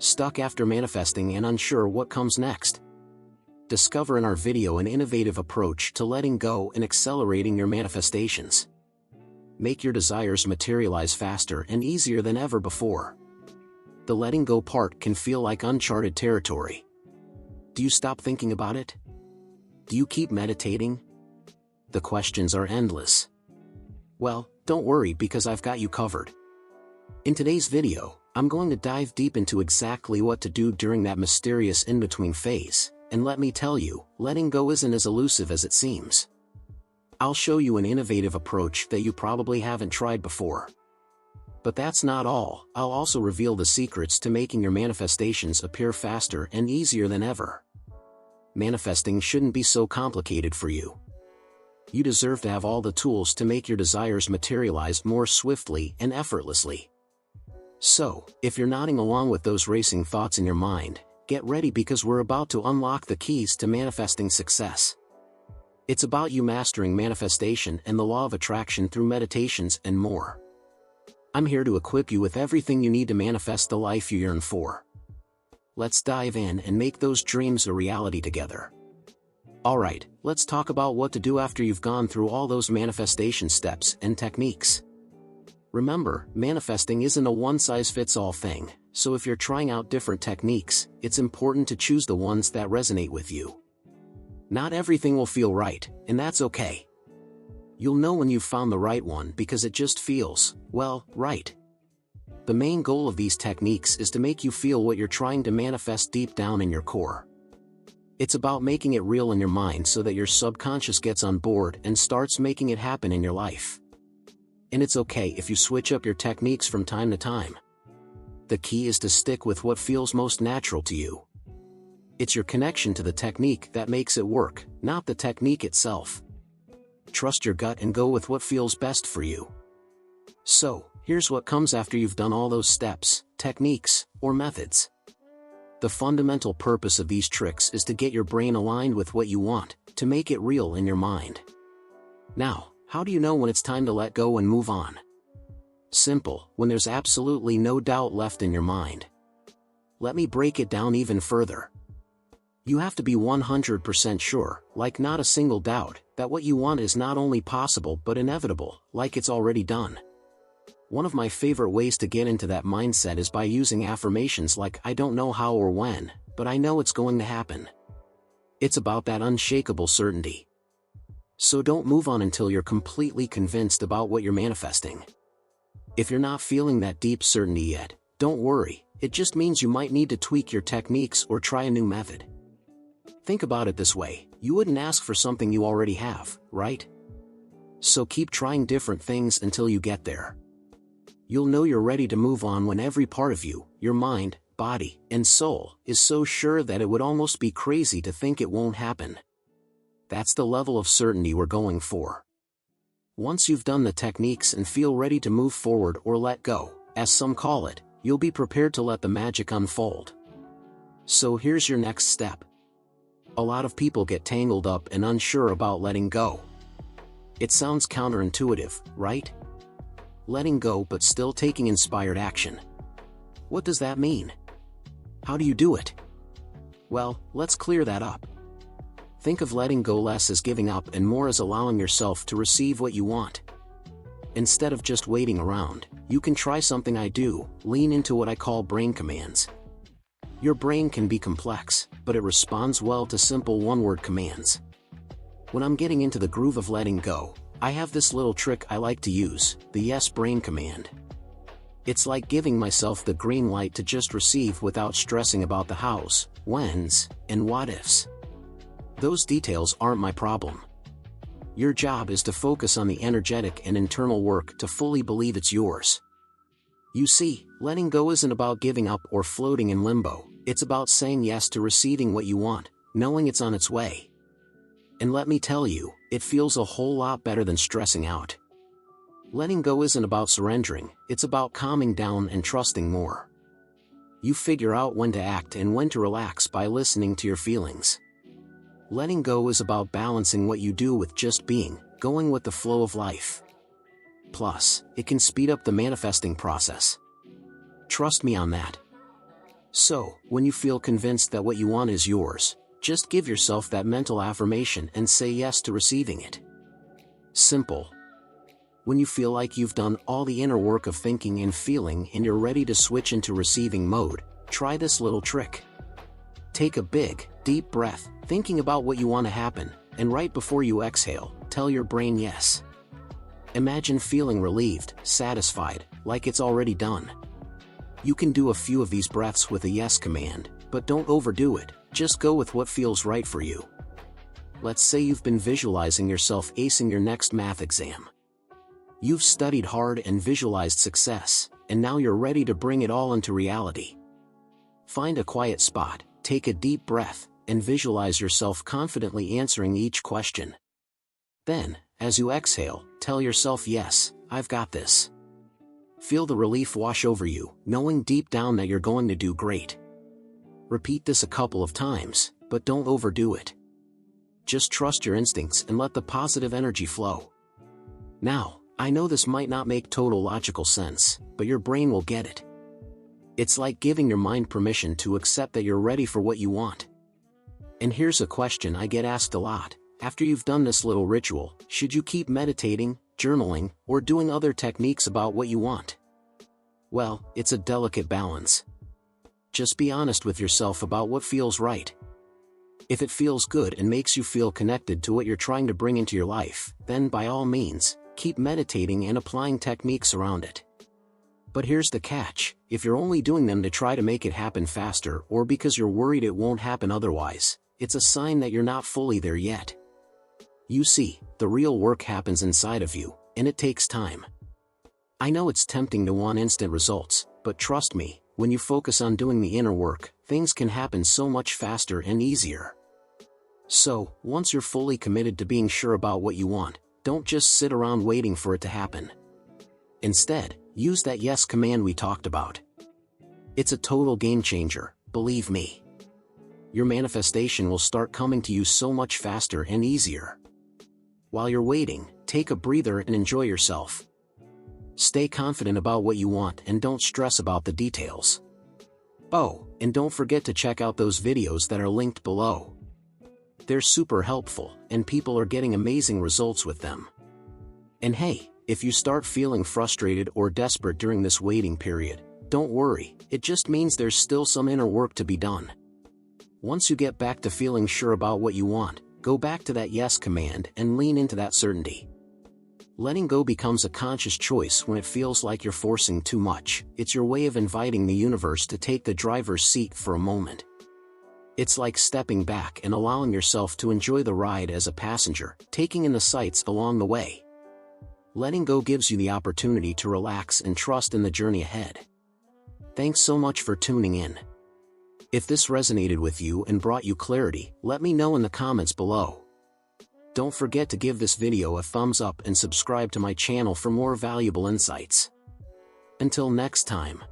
Stuck after manifesting and unsure what comes next? Discover in our video an innovative approach to letting go and accelerating your manifestations. Make your desires materialize faster and easier than ever before. The letting go part can feel like uncharted territory. Do you stop thinking about it? Do you keep meditating? The questions are endless. Well, don't worry because I've got you covered. In today's video, I'm going to dive deep into exactly what to do during that mysterious in-between phase, and let me tell you, letting go isn't as elusive as it seems. I'll show you an innovative approach that you probably haven't tried before. But that's not all. I'll also reveal the secrets to making your manifestations appear faster and easier than ever. Manifesting shouldn't be so complicated for you. You deserve to have all the tools to make your desires materialize more swiftly and effortlessly. So, if you're nodding along with those racing thoughts in your mind, get ready because we're about to unlock the keys to manifesting success. It's about you mastering manifestation and the law of attraction through meditations and more. I'm here to equip you with everything you need to manifest the life you yearn for. Let's dive in and make those dreams a reality together. Alright, let's talk about what to do after you've gone through all those manifestation steps and techniques. Remember, manifesting isn't a one-size-fits-all thing, so if you're trying out different techniques, it's important to choose the ones that resonate with you. Not everything will feel right, and that's okay. You'll know when you've found the right one because it just feels, well, right. The main goal of these techniques is to make you feel what you're trying to manifest deep down in your core. It's about making it real in your mind so that your subconscious gets on board and starts making it happen in your life. And it's okay if you switch up your techniques from time to time. The key is to stick with what feels most natural to you. It's your connection to the technique that makes it work, not the technique itself. Trust your gut and go with what feels best for you. So, here's what comes after you've done all those steps, techniques, or methods. The fundamental purpose of these tricks is to get your brain aligned with what you want, to make it real in your mind. Now, how do you know when it's time to let go and move on? Simple, when there's absolutely no doubt left in your mind. Let me break it down even further. You have to be 100% sure, like not a single doubt, that what you want is not only possible but inevitable, like it's already done. One of my favorite ways to get into that mindset is by using affirmations like "I don't know how or when, but I know it's going to happen." It's about that unshakable certainty. So don't move on until you're completely convinced about what you're manifesting. If you're not feeling that deep certainty yet, don't worry, it just means you might need to tweak your techniques or try a new method. Think about it this way, you wouldn't ask for something you already have, right? So keep trying different things until you get there. You'll know you're ready to move on when every part of you, your mind, body, and soul, is so sure that it would almost be crazy to think it won't happen. That's the level of certainty we're going for. Once you've done the techniques and feel ready to move forward or let go, as some call it, you'll be prepared to let the magic unfold. So here's your next step. A lot of people get tangled up and unsure about letting go. It sounds counterintuitive, right? Letting go but still taking inspired action. What does that mean? How do you do it? Well, let's clear that up. Think of letting go less as giving up and more as allowing yourself to receive what you want. Instead of just waiting around, you can try something I do, lean into what I call brain commands. Your brain can be complex, but it responds well to simple one-word commands. When I'm getting into the groove of letting go, I have this little trick I like to use, the yes brain command. It's like giving myself the green light to just receive without stressing about the hows, whens, and what ifs. Those details aren't my problem. Your job is to focus on the energetic and internal work to fully believe it's yours. You see, letting go isn't about giving up or floating in limbo, it's about saying yes to receiving what you want, knowing it's on its way. And let me tell you, it feels a whole lot better than stressing out. Letting go isn't about surrendering, it's about calming down and trusting more. You figure out when to act and when to relax by listening to your feelings. Letting go is about balancing what you do with just being, going with the flow of life. Plus, it can speed up the manifesting process. Trust me on that. So, when you feel convinced that what you want is yours, just give yourself that mental affirmation and say yes to receiving it. Simple. When you feel like you've done all the inner work of thinking and feeling and you're ready to switch into receiving mode, try this little trick. Take a big, deep breath, thinking about what you want to happen, and right before you exhale, tell your brain yes. Imagine feeling relieved, satisfied, like it's already done. You can do a few of these breaths with a yes command, but don't overdo it, just go with what feels right for you. Let's say you've been visualizing yourself acing your next math exam. You've studied hard and visualized success, and now you're ready to bring it all into reality. Find a quiet spot, take a deep breath, and visualize yourself confidently answering each question. Then, as you exhale, tell yourself, yes, I've got this. Feel the relief wash over you, knowing deep down that you're going to do great. Repeat this a couple of times, but don't overdo it. Just trust your instincts and let the positive energy flow. Now, I know this might not make total logical sense, but your brain will get it. It's like giving your mind permission to accept that you're ready for what you want. And here's a question I get asked a lot. After you've done this little ritual, should you keep meditating, journaling, or doing other techniques about what you want? Well, it's a delicate balance. Just be honest with yourself about what feels right. If it feels good and makes you feel connected to what you're trying to bring into your life, then by all means, keep meditating and applying techniques around it. But here's the catch: if you're only doing them to try to make it happen faster or because you're worried it won't happen otherwise, it's a sign that you're not fully there yet. You see, the real work happens inside of you, and it takes time. I know it's tempting to want instant results, but trust me, when you focus on doing the inner work, things can happen so much faster and easier. So, once you're fully committed to being sure about what you want, don't just sit around waiting for it to happen. Instead, use that yes command we talked about. It's a total game changer, believe me. Your manifestation will start coming to you so much faster and easier. While you're waiting, take a breather and enjoy yourself. Stay confident about what you want and don't stress about the details. Oh, and don't forget to check out those videos that are linked below. They're super helpful, and people are getting amazing results with them. And hey, if you start feeling frustrated or desperate during this waiting period, don't worry, it just means there's still some inner work to be done. Once you get back to feeling sure about what you want, go back to that yes command and lean into that certainty. Letting go becomes a conscious choice when it feels like you're forcing too much. It's your way of inviting the universe to take the driver's seat for a moment. It's like stepping back and allowing yourself to enjoy the ride as a passenger, taking in the sights along the way. Letting go gives you the opportunity to relax and trust in the journey ahead. Thanks so much for tuning in. If this resonated with you and brought you clarity, let me know in the comments below. Don't forget to give this video a thumbs up and subscribe to my channel for more valuable insights. Until next time.